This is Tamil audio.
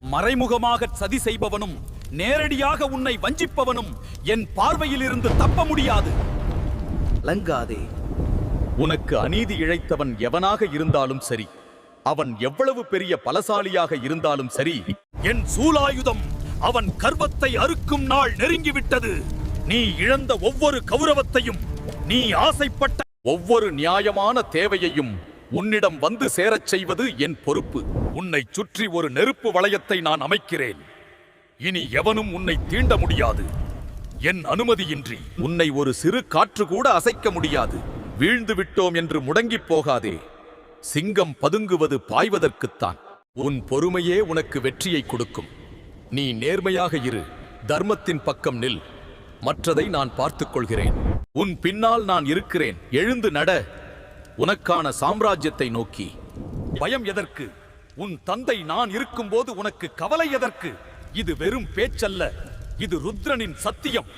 மறைமுகமாக சதி செய்பவனும் நேரடியாக உன்னை வஞ்சிப்பவனும் என் பார்வையில் இருந்து தப்ப முடியாது. லங்காதே. உனக்கு அநீதி இழைத்தவன் எவனாக இருந்தாலும் சரி, அவன் எவ்வளவு பெரிய பலசாலியாக இருந்தாலும் சரி, என் சூலாயுதம் அவன் கர்வத்தை அறுக்கும் நாள் நெருங்கிவிட்டது. நீ இழந்த ஒவ்வொரு கௌரவத்தையும், நீ ஆசைப்பட்ட ஒவ்வொரு நியாயமான தேவையையும் உன்னிடம் வந்து சேரச் செய்வது என் பொறுப்பு. உன்னை சுற்றி ஒரு நெருப்பு வளையத்தை நான் அமைக்கிறேன். இனி எவனும் உன்னை தீண்ட முடியாது. என் அனுமதியின்றி உன்னை ஒரு சிறு காற்று கூட அசைக்க முடியாது. வீழ்ந்து விட்டோம் என்று முடங்கிப் போகாதே. சிங்கம் பதுங்குவது பாய்வதற்குத்தான். உன் பொறுமையே உனக்கு வெற்றியை கொடுக்கும். நீ நேர்மையாக இரு, தர்மத்தின் பக்கம் நில். மற்றதை நான் பார்த்துக் கொள்கிறேன். உன் பின்னால் நான் இருக்கிறேன். எழுந்து நட, உனக்கான சாம்ராஜ்யத்தை நோக்கி. பயம் எதற்கு? உன் தந்தை நான் இருக்கும்போது உனக்கு கவலை எதற்கு? இது வெறும் பேச்சல்ல, இது ருத்ரனின் சத்தியம்.